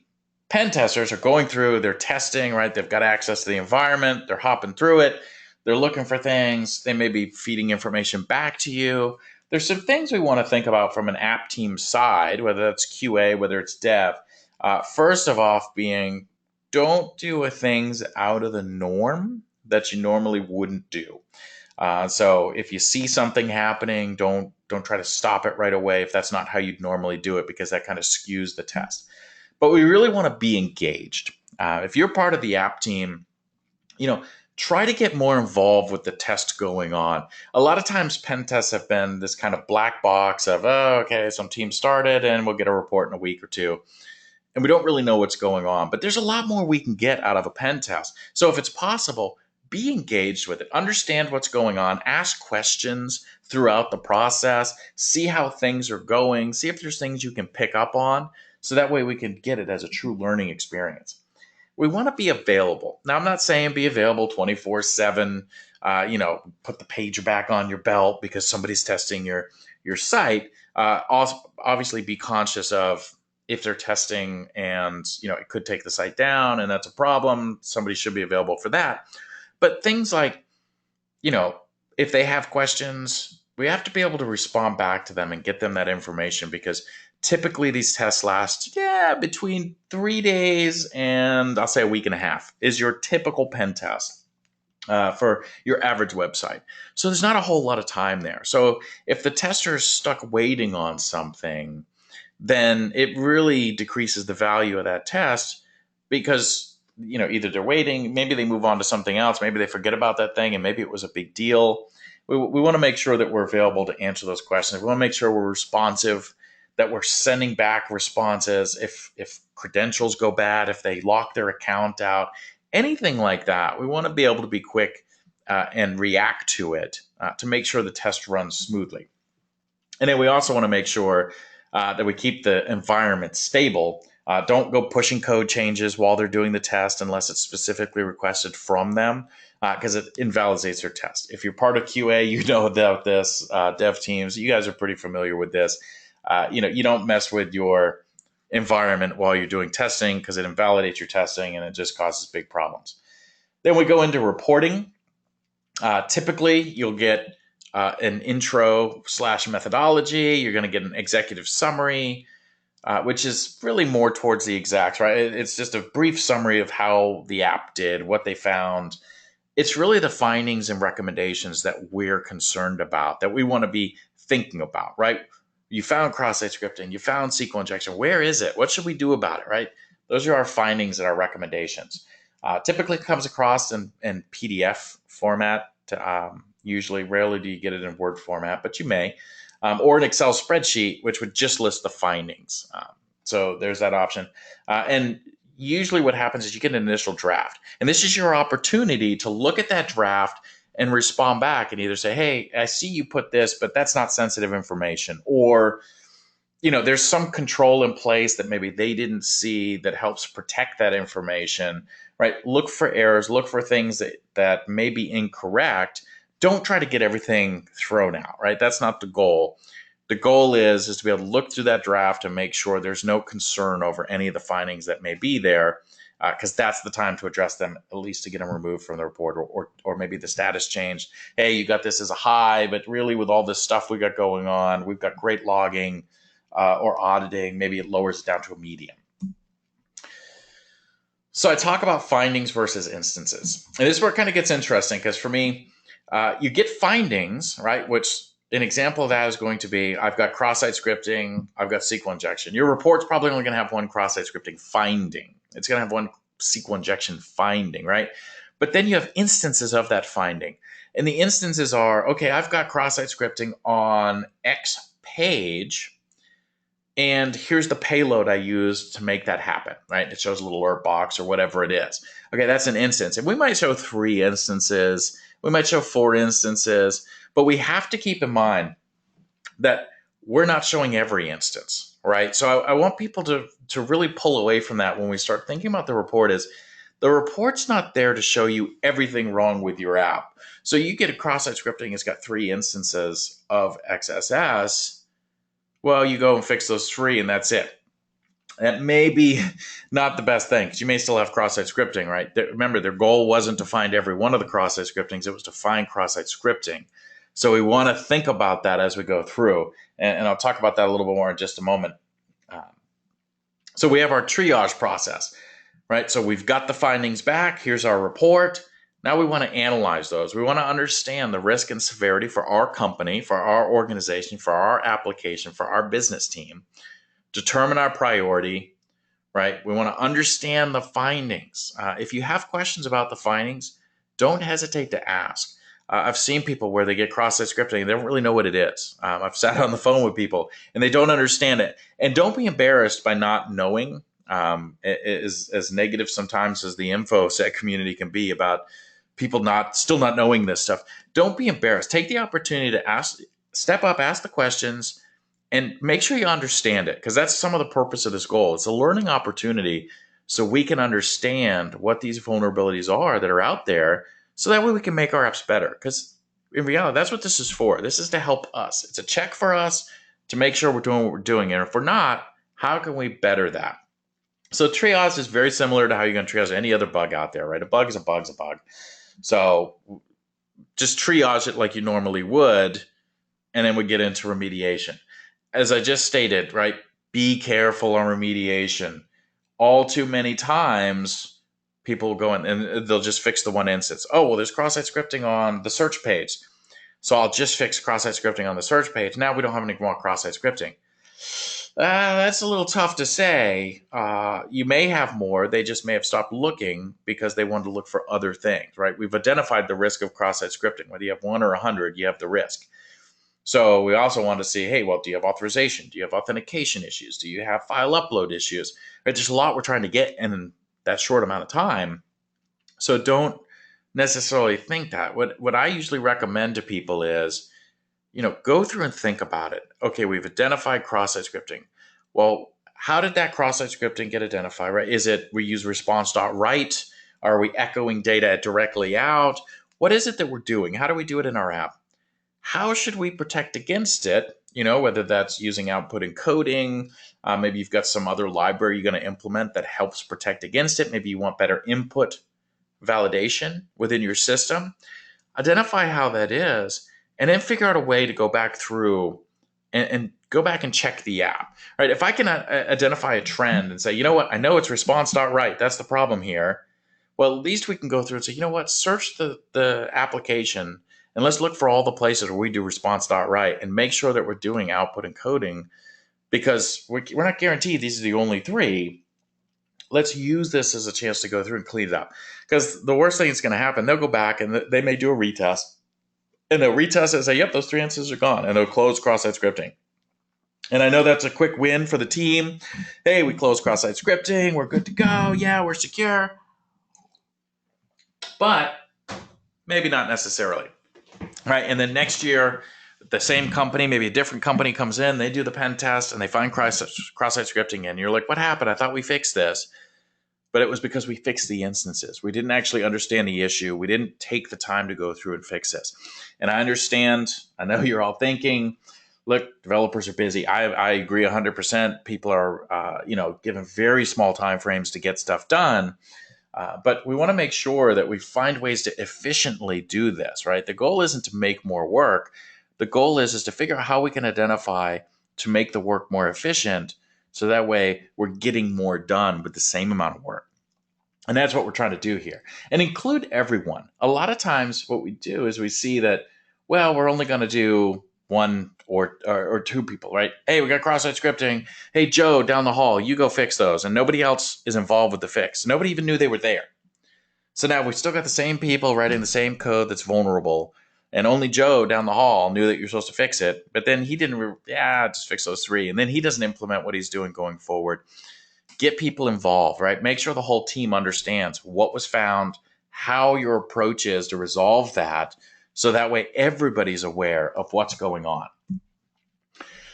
pen testers are going through, they're testing, right? They've got access to the environment, they're hopping through it, they're looking for things, they may be feeding information back to you. There's some things we want to think about from an app team side, whether that's QA, whether it's dev. First of all, being, don't do things out of the norm that you normally wouldn't do. So if you see something happening, don't try to stop it right away if that's not how you'd normally do it, because that kind of skews the test. But we really want to be engaged. If you're part of the app team, you know, try to get more involved with the test going on. A lot of times pen tests have been this kind of black box of, oh, okay, some team started and we'll get a report in a week or two. And we don't really know what's going on, but there's a lot more we can get out of a pen test. So if it's possible, be engaged with it, understand what's going on, ask questions throughout the process, see how things are going, see if there's things you can pick up on. So that way we can get it as a true learning experience. We want to be available. Now, I'm not saying be available 24/7. Put the pager back on your belt because somebody's testing your site. Also, obviously, be conscious of if they're testing and it could take the site down, and that's a problem. Somebody should be available for that. But things like if they have questions, we have to be able to respond back to them and get them that information because typically these tests last, between 3 days and I'll say a week and a half is your typical pen test for your average website. So there's not a whole lot of time there. So if the tester is stuck waiting on something, then it really decreases the value of that test because either they're waiting, maybe they move on to something else, maybe they forget about that thing, and maybe it was a big deal. We want to make sure that we're available to answer those questions. We want to make sure we're responsive, that we're sending back responses if credentials go bad, if they lock their account out, anything like that. We want to be able to be quick and react to it to make sure the test runs smoothly. And then we also want to make sure that we keep the environment stable. Don't go pushing code changes while they're doing the test unless it's specifically requested from them because it invalidates their test. If you're part of QA, you know about this. Dev teams, you guys are pretty familiar with this. You don't mess with your environment while you're doing testing because it invalidates your testing and it just causes big problems. Then we go into reporting. Typically, you'll get an intro/methodology. You're going to get an executive summary, which is really more towards the exacts, right? It's just a brief summary of how the app did, what they found. It's really the findings and recommendations that we're concerned about, that we want to be thinking about, right? You found cross-site scripting, you found SQL injection. Where is it? What should we do about it, right? Those are our findings and our recommendations. Typically it comes across in PDF format. Usually, rarely do you get it in Word format, but you may. Or an Excel spreadsheet, which would just list the findings. So there's that option. And usually what happens is you get an initial draft. And this is your opportunity to look at that draft and respond back and either say, hey, I see you put this, but that's not sensitive information. Or, there's some control in place that maybe they didn't see that helps protect that information, right? Look for errors, look for things that may be incorrect. Don't try to get everything thrown out, right? That's not the goal. The goal is to be able to look through that draft and make sure there's no concern over any of the findings that may be there, because that's the time to address them, at least to get them removed from the report, or maybe the status changed. Hey, you got this as a high, but really with all this stuff we got going on, we've got great logging or auditing, maybe it lowers it down to a medium. So I talk about findings versus instances. And this is where it kind of gets interesting, because for me, you get findings, right? Which an example of that is going to be, I've got cross-site scripting, I've got SQL injection. Your report's probably only going to have one cross-site scripting finding. It's going to have one SQL injection finding, right? But then you have instances of that finding. And the instances are, okay, I've got cross-site scripting on X page, and here's the payload I used to make that happen, right? It shows a little alert box or whatever it is. Okay, that's an instance. And we might show 3 instances. We might show 4 instances. But we have to keep in mind that we're not showing every instance, right? So I want people to really pull away from that when we start thinking about the report is the report's not there to show you everything wrong with your app. So you get a cross-site scripting, it's got 3 instances of XSS. Well, you go and fix those 3 and that's it. That may be not the best thing because you may still have cross-site scripting, right? Remember, their goal wasn't to find every one of the cross-site scriptings. It was to find cross-site scripting. So we want to think about that as we go through. And I'll talk about that a little bit more in just a moment. So we have our triage process, right? So we've got the findings back. Here's our report. Now we want to analyze those. We want to understand the risk and severity for our company, for our organization, for our application, for our business team, determine our priority, right? We want to understand the findings. If you have questions about the findings, don't hesitate to ask. I've seen people where they get cross-site scripting and they don't really know what it is. I've sat on the phone with people and they don't understand it. And don't be embarrassed by not knowing. As negative sometimes as the InfoSec community can be about people still not knowing this stuff. Don't be embarrassed. Take the opportunity to ask, step up, ask the questions, and make sure you understand it, because that's some of the purpose of this goal. It's a learning opportunity so we can understand what these vulnerabilities are that are out there, so that way we can make our apps better. Because in reality, that's what this is for. This is to help us. It's a check for us to make sure we're doing what we're doing. And if we're not, how can we better that? So triage is very similar to how you're going to triage any other bug out there, right? A bug is a bug is a bug. So just triage it like you normally would, and then we get into remediation. As I just stated, right, be careful on remediation. All too many times, people will go in and they'll just fix the one instance. Oh, well, there's cross-site scripting on the search page, so I'll just fix cross-site scripting on the search page. Now we don't have any more cross-site scripting. That's a little tough to say. You may have more. They just may have stopped looking because they wanted to look for other things, right? We've identified the risk of cross-site scripting. Whether you have 1 or 100, you have the risk. So we also want to see, hey, well, do you have authorization? Do you have authentication issues? Do you have file upload issues? Right? There's a lot we're trying to get in that short amount of time. So don't necessarily think that. What I usually recommend to people is, go through and think about it. Okay, we've identified cross-site scripting. Well, how did that cross-site scripting get identified, right? Is it we use response.write? Are we echoing data directly out? What is it that we're doing? How do we do it in our app? How should we protect against it? Whether that's using output encoding, maybe you've got some other library you're going to implement that helps protect against it. Maybe you want better input validation within your system. Identify how that is, and then figure out a way to go back through and go back and check the app. Right? If I can identify a trend and say, you know what, I know it's response.write. That's the problem here. Well, at least we can go through and say, you know what, search the application and let's look for all the places where we do response.write and make sure that we're doing output encoding, because we're not guaranteed these are the only 3. Let's use this as a chance to go through and clean it up. Because the worst thing that's going to happen, they'll go back and they may do a retest. And they'll retest it and say, yep, those 3 instances are gone. And they'll close cross-site scripting. And I know that's a quick win for the team. Hey, we closed cross-site scripting. We're good to go. Yeah, we're secure. But maybe not necessarily. Right, and then next year, the same company, maybe a different company comes in, they do the pen test, and they find cross-site scripting, and you're like, what happened? I thought we fixed this. But it was because we fixed the instances. We didn't actually understand the issue. We didn't take the time to go through and fix this. And I understand, I know you're all thinking, look, developers are busy. I agree 100%. People are, given very small time frames to get stuff done. But we want to make sure that we find ways to efficiently do this, right? The goal isn't to make more work. The goal is to figure out how we can identify to make the work more efficient, so that way we're getting more done with the same amount of work. And that's what we're trying to do here. And include everyone. A lot of times what we do is we see that, well, we're only going to do 1 or 2 people, right? Hey, we got cross-site scripting. Hey, Joe, down the hall, you go fix those. And nobody else is involved with the fix. Nobody even knew they were there. So now we've still got the same people writing the same code that's vulnerable. And only Joe down the hall knew that you're supposed to fix it. But then he didn't, just fix those 3. And then he doesn't implement what he's doing going forward. Get people involved, right? Make sure the whole team understands what was found, how your approach is to resolve that, so that way everybody's aware of what's going on.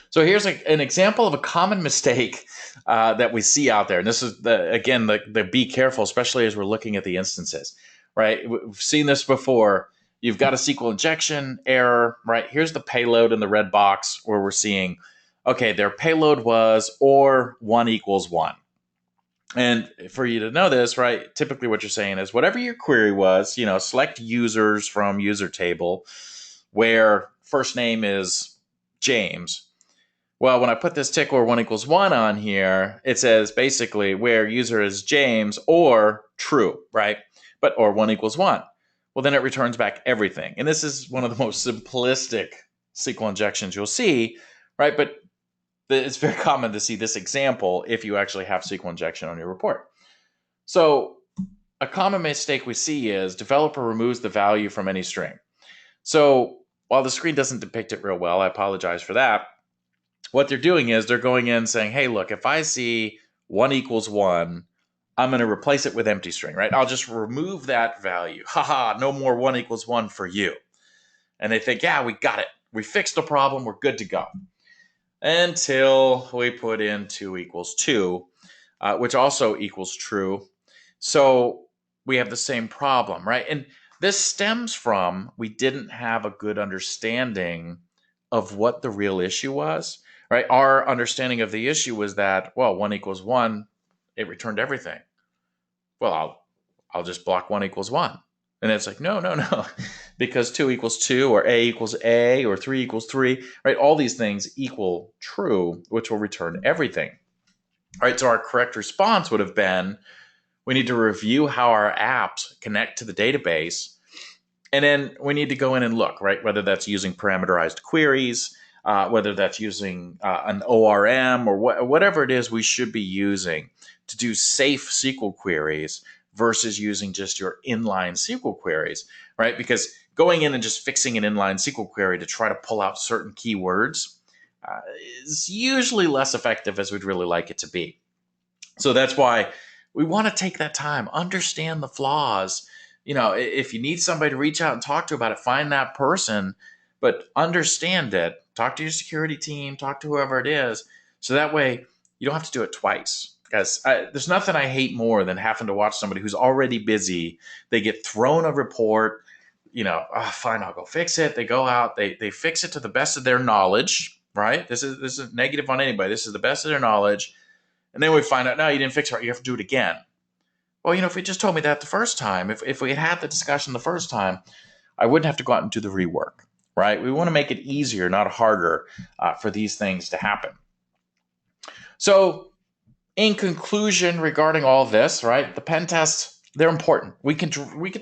So here's an example of a common mistake that we see out there. And this is, the be careful, especially as we're looking at the instances, right? We've seen this before. You've got a SQL injection error, right? Here's the payload in the red box where we're seeing, okay, their payload was or 1 equals 1. And for you to know this, right, typically what you're saying is whatever your query was, select users from user table where first name is James. Well, when I put this tick or 1 equals 1 on here, it says basically where user is James or true, right? Or 1 equals 1. Well, then it returns back everything. And this is one of the most simplistic SQL injections you'll see, right? But It's very common to see this example if you actually have SQL injection on your report. So a common mistake we see is developer removes the value from any string. So while the screen doesn't depict it real well, I apologize for that. What they're doing is they're going in saying, hey, look, if I see 1 equals 1, I'm going to replace it with empty string, right? I'll just remove that value. Haha, no more 1 equals 1 for you. And they think, yeah, we got it. We fixed the problem. We're good to go. Until we put in 2 equals 2, which also equals true. So we have the same problem, right? And this stems from we didn't have a good understanding of what the real issue was, right? Our understanding of the issue was that, well, 1 equals 1, it returned everything. Well, I'll just block 1 equals 1. And it's like, no, because 2 equals 2 or A equals A or 3 equals 3, right? All these things equal true, which will return everything, right? So our correct response would have been, we need to review how our apps connect to the database. And then we need to go in and look, right? Whether that's using parameterized queries, whether that's using an ORM or whatever it is we should be using to do safe SQL queries versus using just your inline SQL queries, right? Because going in and just fixing an inline SQL query to try to pull out certain keywords is usually less effective as we'd really like it to be. So that's why we want to take that time, understand the flaws. If you need somebody to reach out and talk to about it, find that person, but understand it. Talk to your security team, talk to whoever it is. So that way you don't have to do it twice. Because there's nothing I hate more than having to watch somebody who's already busy. They get thrown a report, fine, I'll go fix it. They go out, they fix it to the best of their knowledge, right? This is negative on anybody. This is the best of their knowledge. And then we find out, no, you didn't fix it right. You have to do it again. Well, if you just told me that the first time, if we had the discussion the first time, I wouldn't have to go out and do the rework, right? We want to make it easier, not harder, for these things to happen. So in conclusion, regarding all this, right, the pen tests, they're important. We can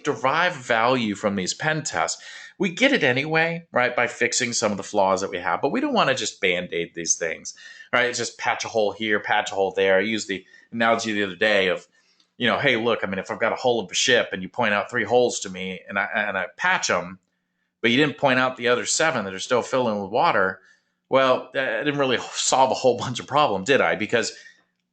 derive value from these pen tests. We get it anyway, right, by fixing some of the flaws that we have, but we don't want to just band-aid these things, right? Just patch a hole here, patch a hole there. I used the analogy the other day of, hey, look, if I've got a hull of a ship and you point out 3 holes to me and I patch them, but you didn't point out the other 7 that are still filling with water, well, that didn't really solve a whole bunch of problems, did I? Because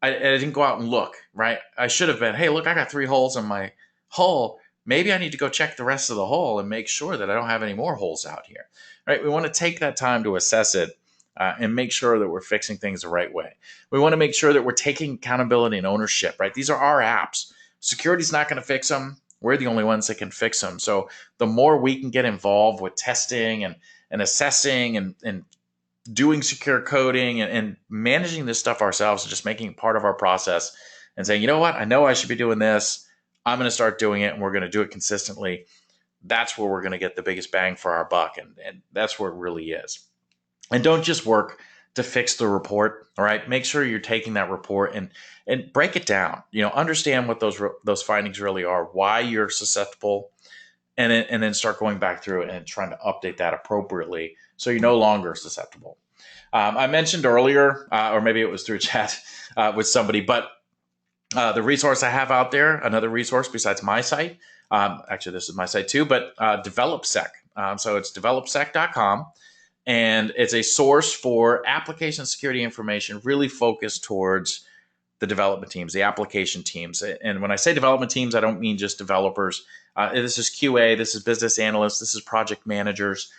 I didn't go out and look, right? I should have been, hey, look, I got 3 holes in my hull. Maybe I need to go check the rest of the hull and make sure that I don't have any more holes out here, right? We want to take that time to assess it and make sure that we're fixing things the right way. We want to make sure that we're taking accountability and ownership, right? These are our apps. Security's not going to fix them. We're the only ones that can fix them. So the more we can get involved with testing and assessing and doing secure coding and managing this stuff ourselves and just making it part of our process and saying, you know what, I know I should be doing this. I'm going to start doing it and we're going to do it consistently. That's where we're going to get the biggest bang for our buck. And that's where it really is. And don't just work to fix the report. All right. Make sure you're taking that report and break it down, understand what those findings really are, why you're susceptible, and then start going back through it and trying to update that appropriately so you're no longer susceptible. I mentioned earlier, or maybe it was through chat with somebody, but the resource I have out there, another resource besides my site, actually this is my site too, but DevelopSec. So it's developsec.com, and it's a source for application security information really focused towards the development teams, the application teams. And when I say development teams, I don't mean just developers. This is QA, this is business analysts, this is project managers.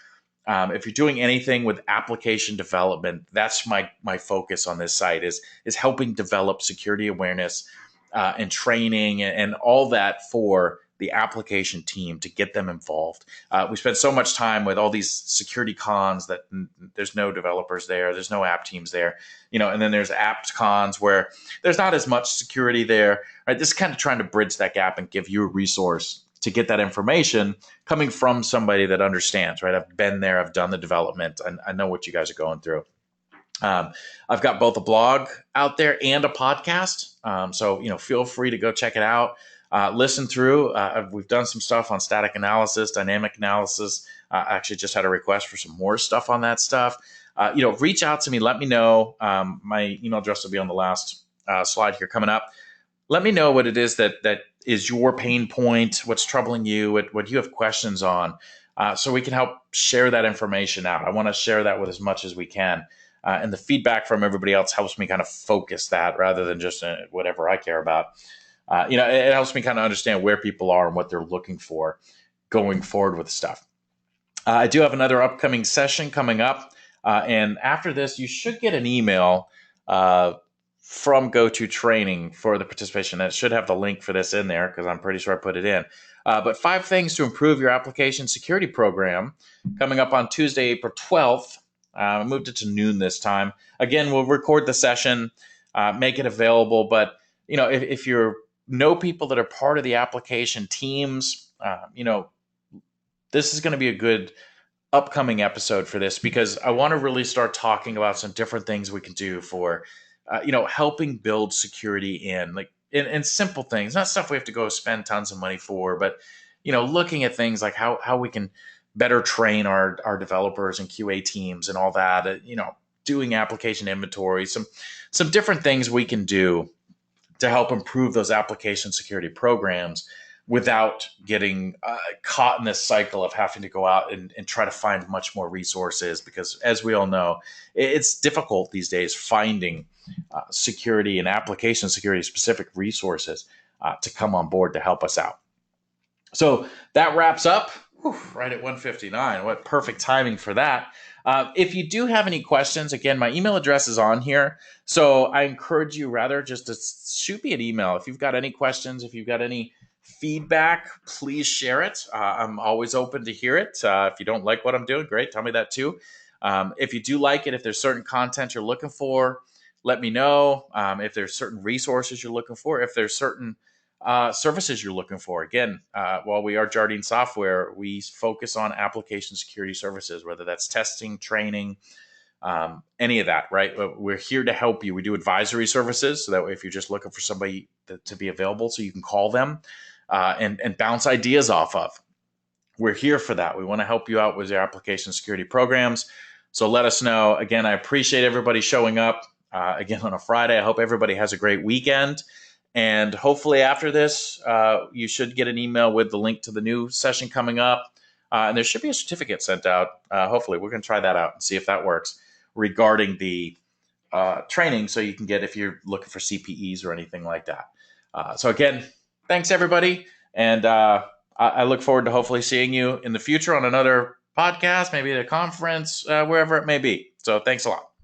If you're doing anything with application development, that's my focus on this site is helping develop security awareness and training and all that for the application team to get them involved. We spend so much time with all these security cons that there's no developers there, there's no app teams there, and then there's app cons where there's not as much security there. Right? This is kind of trying to bridge that gap and give you a resource to get that information coming from somebody that understands, right? I've been there, I've done the development, I know what you guys are going through. I've got both a blog out there and a podcast. So feel free to go check it out. Listen through. We've done some stuff on static analysis, dynamic analysis. I actually just had a request for some more stuff on that stuff. reach out to me. Let me know. My email address will be on the last slide here coming up. Let me know what it is that is your pain point, what's troubling you, what you have questions on, so we can help share that information out. I want to share that with as much as we can. And the feedback from everybody else helps me kind of focus that rather than just whatever I care about. It helps me kind of understand where people are and what they're looking for going forward with stuff. I do have another upcoming session coming up. And after this, you should get an email from GoTo Training for the participation. That should have the link for this in there because I'm pretty sure I put it in. But 5 things to improve your application security program coming up on Tuesday, April 12th. I moved it to noon this time. Again, we'll record the session, make it available. But, if you know people that are part of the application teams, this is going to be a good upcoming episode for this because I want to really start talking about some different things we can do for, helping build security in simple things, not stuff we have to go spend tons of money for, but, looking at things like how we can better train our developers and QA teams and all that, doing application inventory, some different things we can do to help improve those application security programs without getting caught in this cycle of having to go out and try to find much more resources. Because as we all know, it's difficult these days finding security and application security specific resources to come on board to help us out. So that wraps up. Whew, right at 1:59. What perfect timing for that. If you do have any questions, again, my email address is on here. So I encourage you rather just to shoot me an email. If you've got any questions, if you've got any feedback, please share it. I'm always open to hear it. If you don't like what I'm doing, great. Tell me that too. If you do like it, if there's certain content you're looking for, let me know. If there's certain resources you're looking for, if there's certain services you're looking for. Again, while we are Jardine Software, we focus on application security services, whether that's testing, training, any of that, right? We're here to help you. We do advisory services, so that way if you're just looking for somebody to be available so you can call them and bounce ideas off of. We're here for that. We want to help you out with your application security programs. So let us know. Again, I appreciate everybody showing up again on a Friday. I hope everybody has a great weekend. And hopefully after this, you should get an email with the link to the new session coming up. And there should be a certificate sent out. Hopefully, we're going to try that out and see if that works regarding the training, so you can get if you're looking for CPEs or anything like that. So again, thanks everybody. And I look forward to hopefully seeing you in the future on another podcast, maybe at a conference, wherever it may be. So thanks a lot.